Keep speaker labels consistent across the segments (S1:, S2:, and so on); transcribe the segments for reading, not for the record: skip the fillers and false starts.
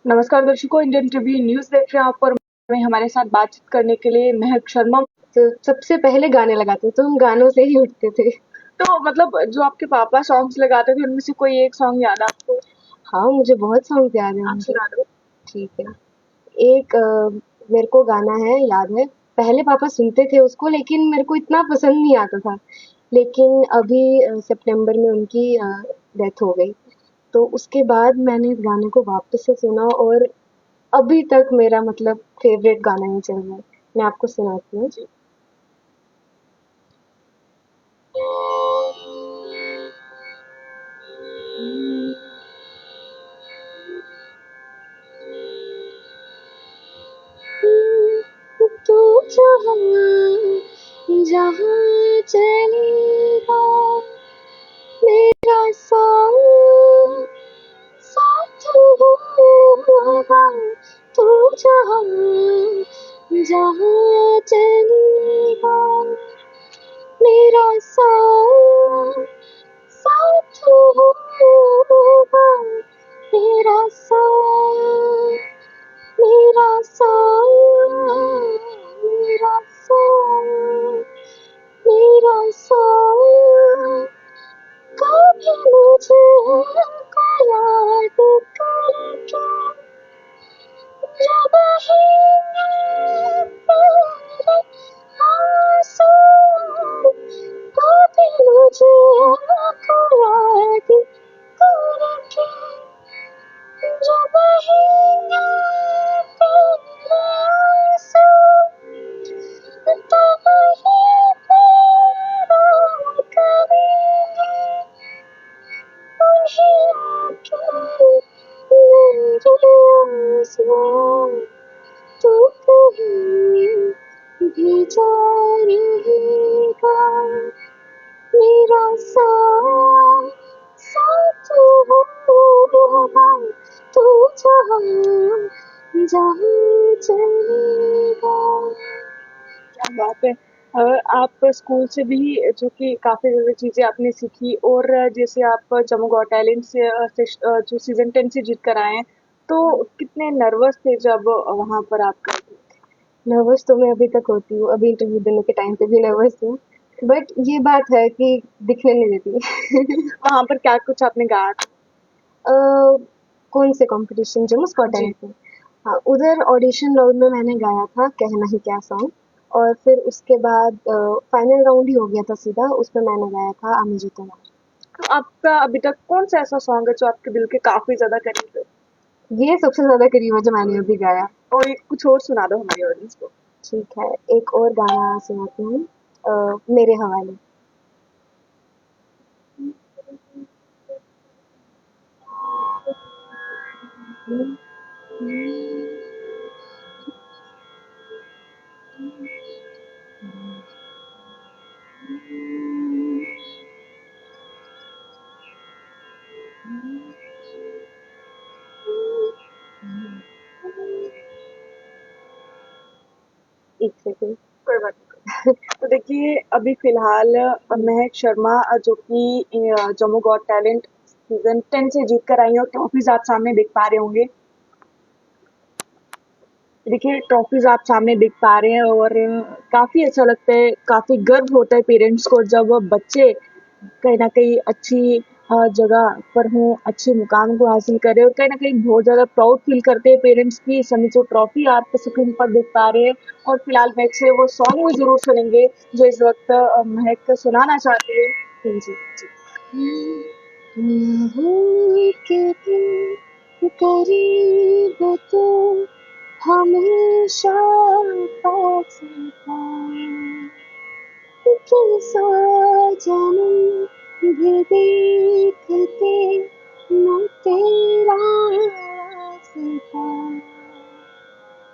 S1: नमस्कार दर्शकों, Indian TV news देख रहे हैं आप और में हमारे साथ बातचीत करने के लिए महक शर्मा।
S2: तो सबसे पहले गाने लगाते तो हम गानों से ही उठते थे।
S1: तो मतलब जो आपके पापा सॉन्ग्स लगाते थे उनमें से कोई एक सॉन्ग याद है आपको?
S2: हाँ, मुझे बहुत सॉन्ग याद है
S1: आप
S2: उनके।
S1: सुना दो।
S2: ठीक है। एक मेरे को गाना है याद है। पहले पापा सुनते थे उसको लेकिन मेरे को इतना पसंद नहीं आता था। लेकिन अभी सितंबर में उनकी डेथ हो गई। तो उसके बाद मैंने इस गाने को वापस से सुना और अभी तक मेरा मतलब फेवरेट गाना ही चल रहा है। मैं आपको सुनाती हूँ।
S1: जी।
S2: तू जहाँ जहाँ चलेगा मेरा साथ साथ होगा। तू जहाँ जहाँ चलेगा मेरा साथ साथ होगा। मेरा साथ मेरा साथ मेरा साथ मेरा साथ कभी मुझे को याद करके जब बहेंगे तेरे आंसू कभी मुझे को याद करके जब बहेंगे तेरे आंसू तब ही तेरा करेंगे उन्हीं आंखें मेरे आंसू तू कहीं भी जा रहेगा मेरा साथ साथ होगा। तू जहाँ जहाँ चलेगा।
S1: क्या बात है। आप स्कूल से भी जो कि काफ़ी ज़्यादा चीज़ें आपने सीखी और जैसे आप जम्मू गॉट टैलेंट से जो सीज़न 10 से जीत कर आए हैं, तो कितने नर्वस थे जब वहाँ पर आप गए थे?
S2: नर्वस तो मैं अभी तक होती हूँ, अभी इंटरव्यू देने के टाइम पे भी नर्वस हूँ। बट ये बात है कि दिखने नहीं देती।
S1: वहाँ पर क्या कुछ आपने गाया था?
S2: अ, कौन से कॉम्पिटिशन जम्मू स्पॉट
S1: जी।
S2: टैलेंट में? हाँ, उधर ऑडिशन राउंड में मैंने गाया था कहना ही क्या सॉन्ग। और फिर उसके बाद फाइनल राउंड ही हो गया था सीधा, उसमें मैंने गाया था आमी जी तुम्हारे।
S1: तो आपका अभी तक कौन-सा ऐसा सॉन्ग है जो आपके दिल के काफ़ी ज़्यादा करीब है?
S2: ये सबसे ज़्यादा करीब है जो मैंने अभी गाया।
S1: और एक कुछ और सुना दो हमारी ऑडियंस को।
S2: ठीक है, एक और गाना सुनाती हूँ मेरे हवाले। एक सेकंड।
S1: कोई बात नहीं। तो देखिए अभी फ़िलहाल महक शर्मा जो कि जम्मू गॉट टैलेंट सीज़न 10 से जीत कर आई हैं और ट्रॉफ़ीज़ आप सामने देख पा रहे होंगे। देखिए ट्रॉफ़ीज़ आप सामने देख पा रहे हैं और काफ़ी अच्छा लगता है, काफ़ी गर्व होता है पेरेंट्स को जब बच्चे कहीं न कहीं अच्छी जगह पर हों, अच्छे मुकाम को हासिल करें और कहीं न कहीं बहुत ज़्यादा प्राउड फ़ील करते हैं पेरेंट्स की इस समय जो ट्रॉफ़ी आप स्क्रीन पर देख पा रहे हैं और फ़िलहाल महक से वो सॉन्ग भी ज़रूर सुनेंगे जो इस वक़्त महक सुनाना चाहती है। हाँ जी, जी।
S2: के दिन करीब तो हमेशा पास था कि सजनम भी देखते न तेरा रास्ता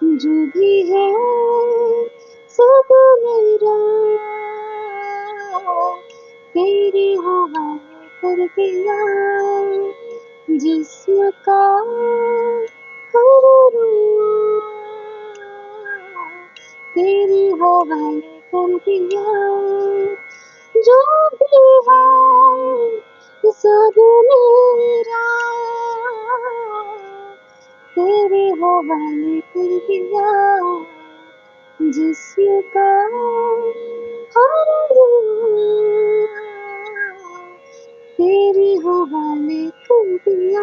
S2: जो भी है सब मेरा तेरे हवाले कर दिया जिस्म का हर रोआ तेरे हवाले कर दिया जो भी है सब मेरा तेरी हो वाली कुल्फिया जिसका हर तेरी हो वाली कुल्फिया।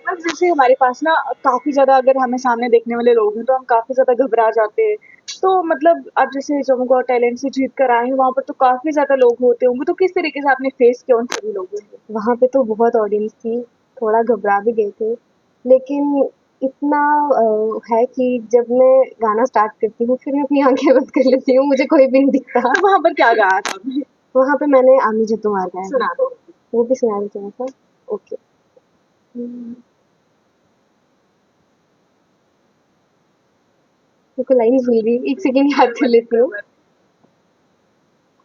S1: अब जैसे हमारे पास ना काफ़ी ज़्यादा अगर हमें सामने देखने वाले लोग हैं, तो हम काफ़ी ज़्यादा घबरा जाते हैं। तो मतलब आप जैसे जम्मू गॉट टैलेंट से जीत कर आए हैं, वहाँ पर तो काफ़ी ज़्यादा लोग होते होंगे, तो किस तरीके से आपने फेस किया उन सभी लोगों को?
S2: वहाँ पे तो बहुत ऑडियंस थी, थोड़ा घबरा भी गए थे, लेकिन इतना है कि जब मैं गाना स्टार्ट करती हूँ, फिर मैं अपनी आँखें बंद कर लेती हूँ, मुझे कोई भी नहीं दिखता।
S1: तो वहाँ पर क्या गाया था आपने?
S2: वहाँ पे मैंने आमी जतुमार गाया था।
S1: सुना दो।
S2: वो भी सुनाना चाहा था। ओके। मेरे को लाइन भूल गई, एक सेकेंड याद कर लेती हूँ।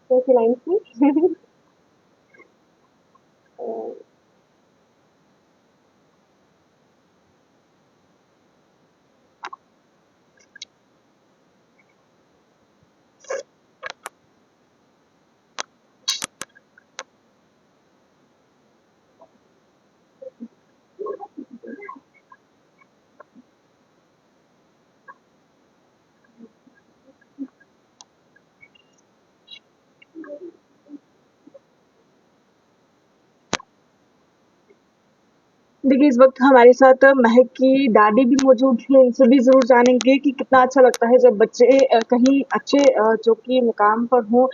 S2: कैसी लाइन थी? अ,
S1: देखिए, इस वक़्त हमारे साथ महक की दादी भी मौजूद हैं, इनसे भी ज़रूर जानेंगे कि कितना अच्छा लगता है जब बच्चे कहीं अच्छे जो कि मुकाम पर हों।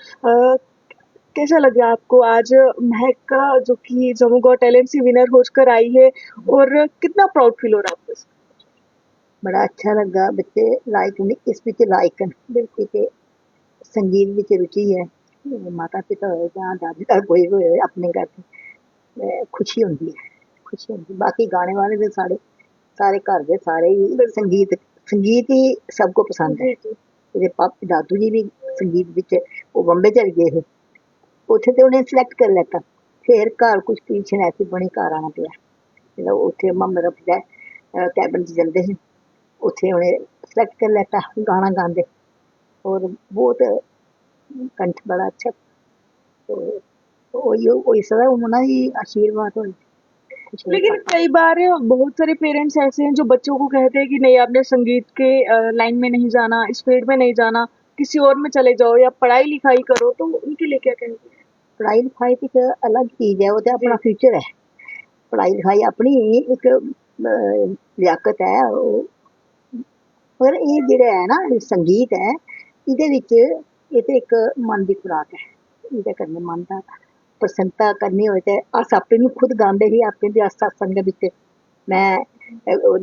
S1: कैसा लगा आपको आज महक का जो कि जम्मू गॉट टैलेंट से विनर होकर आई है और कितना प्राउड फ़ील हो रहा है आपको इसमें?
S3: बड़ा अच्छा लगा बच्चे लाइक इस विच लाइक बिल्कुल के संगीत विच रुचि है माता पिता होए जां दादी दादा कोई भी होए अपने घर खुशी होंदी है खुशी होंदी बाकी गाने वाले तो सारे सारे घर दे सारे ही संगीत संगीत ही सबको पसंद है ਇਹਦੇ ਪਾਪੇ ਦਾਦੂ ਜੀ ਵੀ ਸੰਗੀਤ ਵਿੱਚ ਉਹ ਬੰਬੇ ਚਲੇ ਗਏ ਸੀ ਉੱਥੇ ਤੇ ਉਹਨੇ ਸਿਲੈਕਟ ਕਰ ਲੈਤਾ ਫਿਰ ਘਰ ਕੁਝ ਟੈਨਸ਼ਨ ਐਸੀ ਬਣੀ ਘਰ ਆਣਾ ਪਿਆ ਜਦੋਂ ਉੱਥੇ ਅੰਮਾ ਮੇਰਾ ਪਿਤਾ ਕੈਬਨ 'ਚ ਜਾਂਦੇ ਸੀ ਉੱਥੇ ਉਹਨੇ ਸਿਲੈਕਟ ਕਰ ਲੈਤਾ ਗਾਣਾ ਗਾਉਂਦੇ ਔਰ ਬਹੁਤ ਕੰਠ ਬੜਾ ਅੱਛਾ ਤੇ ਉਹੀ ਸਦਾ ਉਹਨਾਂ ਦੀ आशीर्वाद होए
S1: लेकिन कई बार बहुत सारे पेरेंट्स ऐसे हैं जो बच्चों को कहते हैं कि नहीं आपने संगीत के लाइन में नहीं जाना, इस फील्ड में नहीं जाना, किसी और में चले जाओ या पढ़ाई लिखाई करो, तो उनके लिए क्या कहेंगे?
S3: पढ़ाई लिखाई तो एक अलग चीज है वो तो अपना फ्यूचर है पढ़ाई लिखाई अपनी एक लियाकत है पर ये ਜਿਹੜਾ ਹੈ ਨਾ ਸੰਗੀਤ ਹੈ ਇਹਦੇ ਵਿੱਚ ਇਹ ਤੇ ਇੱਕ ਮਨ ਦੀ ਖੁਰਾਕ ਹੈ ਇਹਦੇ ਕਰਨੇ ਮਨ ਦਾ ਪ੍ਰਸੰਨਤਾ ਕਰਨੀ ਹੋਏ ਤੇ ਅਸ ਆਪੇ ਨੂੰ ਖੁਦ ਗਾਉਂਦੇ ਹੀ ਆਪੇ ਦੇ ਸਤਸੰਗ ਦੇ ਵਿੱਚ ਮੈਂ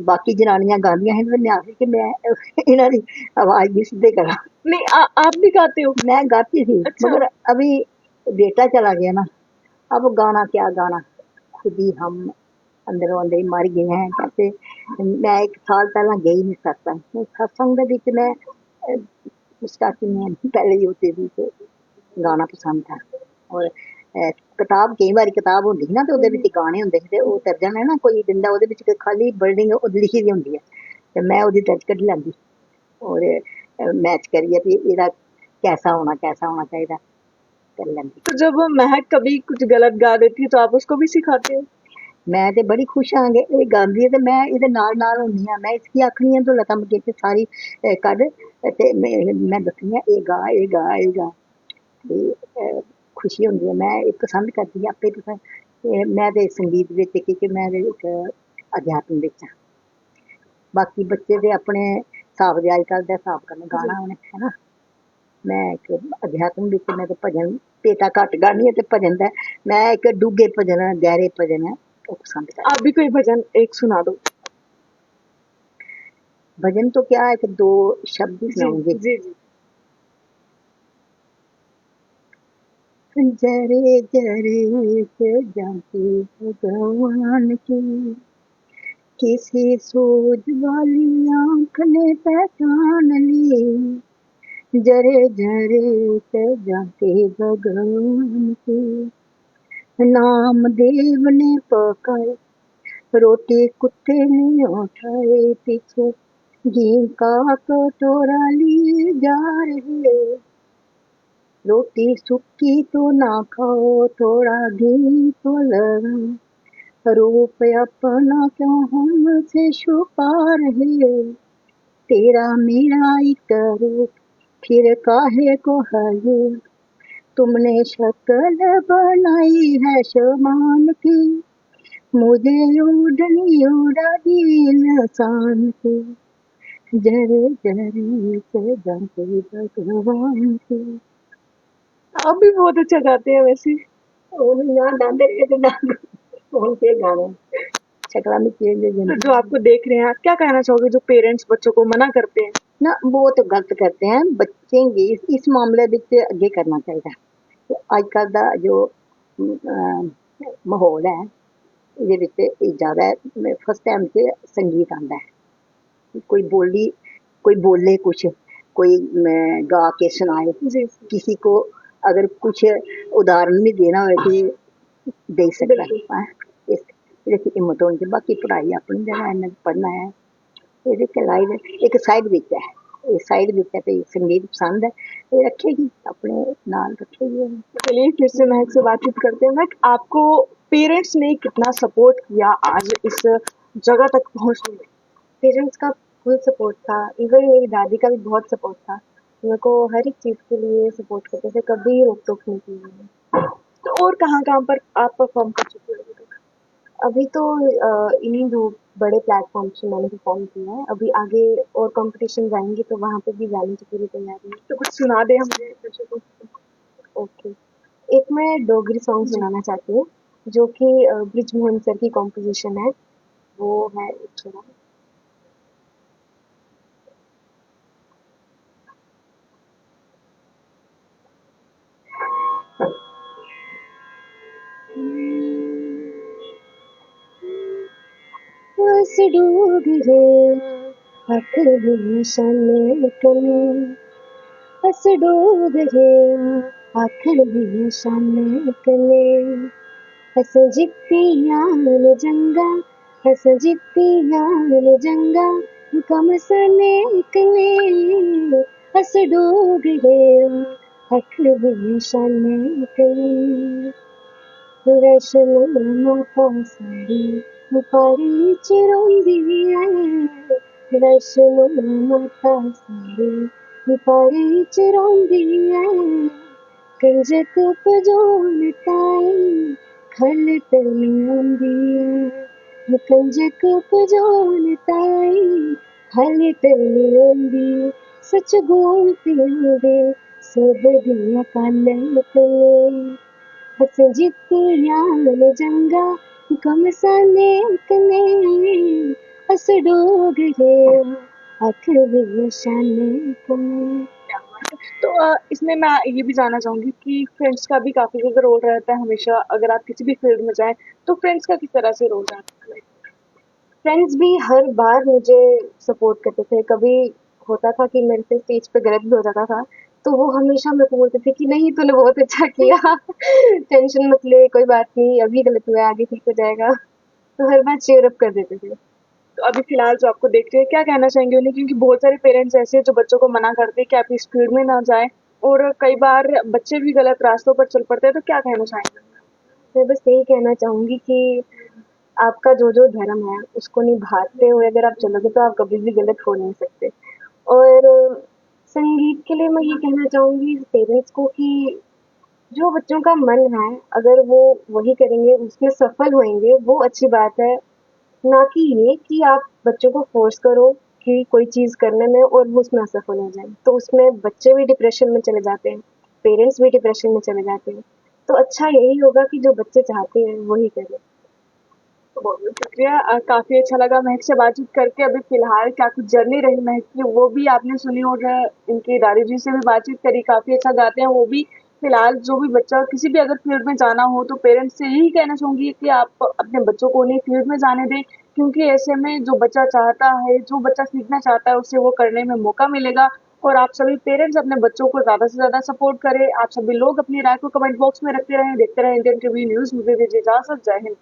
S3: ਬਾਕੀ ਜਨਾਨੀਆਂ ਗਾਉਂਦੀਆਂ ਹਨ ਮੈਂ ਆਖਦੀ कि मैं ਇਹਨਾਂ ਦੀ आवाज भी सीधे करा
S1: नहीं आप भी गाते हो?
S3: मैं गाती थी
S1: अच्छा।
S3: मगर अभी बेटा चला गया ना अब गाना क्या गाना खुद ही हम अंदरों अंदर ही मर गए हैं कैसे मैं एक साल पहला गई नहीं सत्संग सत्संग ਦੇ ਵਿੱਚ मैं स्टार्टिंग में पहले ही होती थी तो गाना पसंद था और ਕਿਤਾਬ ਕਈ ਵਾਰੀ ਕਿਤਾਬ ਹੁੰਦੀ ਸੀ ਨਾ ਤੇ ਉਹਦੇ ਵਿੱਚ ਗਾਣੇ ਹੁੰਦੇ ਸੀ ਤੇ ਉਹ ਤਰਜਨ ਹੈ ਨਾ ਕੋਈ ਦਿੰਦਾ ਉਹਦੇ ਵਿੱਚ ਖਾਲੀ ਬਿਲਡਿੰਗ ਉਹ ਲਿਖੀ ਦੀ ਹੁੰਦੀ ਹੈ ਤੇ ਮੈਂ ਉਹਦੀ ਤਰਜ ਕੱਢ ਲੈਂਦੀ और मैच करिए भी ਇਹਦਾ कैसा होना चाहिए कर लेंदी
S1: तो जब महक कभी कुछ गलत गा देती है तो आप उसको भी सिखाते हो?
S3: मैं ते बड़ी खुश हाँ ये गांदी है ते मैं ਇਹਦੇ ਨਾਲ ਹੁੰਨੀ ਆ मैं इसकी आखनी है तो लता मंगेशकर सारी ਕੱਢ ਤੇ मैं दसनी है ये गा ਤੇ खुशी ਹੁੰਦੀ है मैं ਇਹ ਪਸੰਦ ਕਰਦੀ ਹਾਂ ਆਪੇ ਪਸੰਦ ਮੈਂ ਤੇ ਸੰਗੀਤ ਵਿੱਚ ਕਿ ਮੈਂ ਇੱਕ ਅਧਿਆਤਮ ਵਿੱਚ ਬਾਕੀ ਬੱਚੇ ਦੇ ਆਪਣੇ ਹਿਸਾਬ ਦੇ ਅੱਜ ਕੱਲ੍ਹ ਦਾ ਹਿਸਾਬ ਕਰਨ ਗਾਣਾ ਉਹਨੇ ਹੈ ਨਾ मैं एक अध्यात्म ਵਿੱਚ मैं तो भजन पेटा घट गानी है ते भजन दा मैं एक डूगे भजन गहरे भजन है वो पसंद करती
S1: आप भी कोई भजन एक सुना दो।
S3: भजन तो क्या एक दो शब्द ही
S1: जी
S3: सुनाऊंगी
S1: जी जी।
S3: जरे जरे से जाके भगवान की किसी सूझ वाली आँख ने पहचान ली जरे जरे से जाके भगवान की नाम देव ने पकाए रोटी कुत्ते ने उठाए पीछे घी का कटोरा लिए जा रहे रोटी सूखी तो ना खाओ थोड़ा घी तो लगाओ रूप अपना क्यों हम से छुपा रहे, तेरा मेरा एक रूप फिर काहे को है ये, तुमने शक्ल बनाई है शमान की, मुझे उड़नी उड़ा दी इंसान की, जरे जरे से गाते भगवान की।
S1: आप भी बहुत अच्छा गाते हैं वैसे।
S3: कौन से गाने छकड़ा में
S1: तो जो आपको देख रहे हैं, आप क्या कहना चाहोगे जो पेरेंट्स बच्चों को मना करते हैं?
S3: ना बहुत गलत करते हैं बच्चे गी इस मामले ਵਿੱਚ ਅੱਗੇ ਕਰਨਾ ਚਾਹੀਦਾ ਤੇ ਅੱਜ ਕੱਲ ਦਾ ਜੋ ਮਾਹੌਲ ਹੈ ਇਹਦੇ ਵਿੱਚ ਇਹ ਜ਼ਿਆਦਾ ਫਸਟ ਟਾਈਮ ਤੇ ਸੰਗੀਤ ਆਂਦਾ है कोई बोले कुछ कोई गा के सुनाए
S1: जी
S3: किसी को अगर कुछ उदाहरण भी देना हो कि दे सकता है इस हिम्मत होनी चाहिए बाकी पढ़ाई अपनी जगह इन्हें पढ़ना है ਇਹਦੇ के लाइव एक साइड विच है ये साइड विच है तो संगीत पसंद है ये रखेगी अपने नाल रखेगी।
S1: चलिए फिर से महक से बातचीत करते हैं। महक, आपको पेरेंट्स ने कितना सपोर्ट किया आज इस जगह तक पहुंचने में?
S2: पेरेंट्स का फुल सपोर्ट था, इवन मेरी दादी का भी बहुत सपोर्ट था। मेरे को हर एक चीज़ के लिए सपोर्ट करते थे, कभी रोक-टोक नहीं की उन्होंने।
S1: तो और कहाँ-कहाँ पर आप परफॉर्म कर चुके हो अभी तक?
S2: अभी तो इन्हीं 2 बड़े प्लेटफ़ॉर्म्स पे मैंने परफ़ॉर्म किया है। अभी आगे और कॉम्पिटिशन्स आएँगे तो वहाँ पे भी जाने की पूरी तैयारी है।
S1: तो कुछ सुना दें हमें दर्शकों को।
S2: ओके, एक मैं डोगरी सॉन्ग सुनाना चाहती हूँ, जो कि ब्रिजमोहन सर की कॉम्पोज़िशन है। वो है एक थोड़ा अस डोगरे आखर शाने कने अस डोगरे आखर शाने कने अस जित्तियां ने जंगा अस जित्तियां ने जंगा कम सने कने अस डोगरे आखर शाने कने वैष्णो माता साड़ी पारी च रोंदी ऐ वैष्णो माता साड़ी पारी च रोंदी ऐ कंजक पजोन ताई खल तली आंदी ऐ कंजक पजोन ताई खल तली आंदी सच गोलतियां दे सब दियां कान्ने तले अस जित्तियां ने जंगा कम सने कने अस डोगरे आखर शाने कने।
S1: तो इसमें मैं ये भी जानना चाहूँगी कि फ्रेंड्स का भी काफ़ी ज़्यादा रोल रहता है हमेशा, अगर आप किसी भी फील्ड में जाएँ, तो फ्रेंड्स का किस तरह से रोल रहता है?
S2: फ्रेंड्स भी हर बार मुझे सपोर्ट करते थे। कभी होता था कि मेरे से स्टेज पे गलत भी हो जाता था, तो वो हमेशा मेरे को बोलते थे कि नहीं तूने बहुत अच्छा किया टेंशन मत ले, कोई बात नहीं, अभी गलत हुआ है, आगे ठीक हो जाएगा। तो हर बार चीयर अप कर देते थे।
S1: तो अभी फ़िलहाल जो आपको देख रहे हैं, क्या कहना चाहेंगे उन्हें? क्योंकि बहुत सारे पेरेंट्स ऐसे हैं जो बच्चों को मना करते हैं कि आप इस फील्ड में ना जाएँ और कई बार बच्चे भी गलत रास्तों पर चल पड़ते हैं, तो क्या कहना चाहेंगे?
S2: मैं बस यही कहना चाहूँगी कि आपका जो धर्म है, उसको निभाते हुए अगर आप चलोगे तो आप कभी भी गलत हो नहीं सकते। और संगीत के लिए मैं ये कहना चाहूँगी पेरेंट्स को कि जो बच्चों का मन है, अगर वो वही करेंगे, उसमें सफल होएँगे, वो अच्छी बात है। ना कि ये कि आप बच्चों को फ़ोर्स करो कि कोई चीज़ करने में और वो उसमें असफल हो जाएँ। तो उसमें बच्चे भी डिप्रेशन में चले जाते हैं, पेरेंट्स भी डिप्रेशन में चले जाते हैं। तो अच्छा यही होगा कि जो बच्चे चाहते हैं, वही करें।
S1: बहुत शुक्रिया, काफ़ी अच्छा लगा महक से बातचीत करके। अभी फ़िलहाल क्या कुछ जर्नी रही महक की, वो भी आपने सुनी और इनकी दादी जी से भी बातचीत करी, काफ़ी अच्छा गाते हैं वो भी। फ़िलहाल जो भी बच्चा किसी भी अगर फ़ील्ड में जाना हो तो पेरेंट्स से यही कहना चाहूँगी कि आप अपने बच्चों को उन्हीं फ़ील्ड में जाने दें, क्योंकि ऐसे में जो बच्चा चाहता है, जो बच्चा सीखना चाहता है, उसे वो करने में मौका मिलेगा। और आप सभी पेरेंट्स अपने बच्चों को ज़्यादा से ज़्यादा सपोर्ट करें। आप सभी लोग अपनी राय को कमेंट बॉक्स में रखते रहें। देखते रहें इंडियन टीवी न्यूज़। मुझे दीजिए इजाज़त। जय हिंद।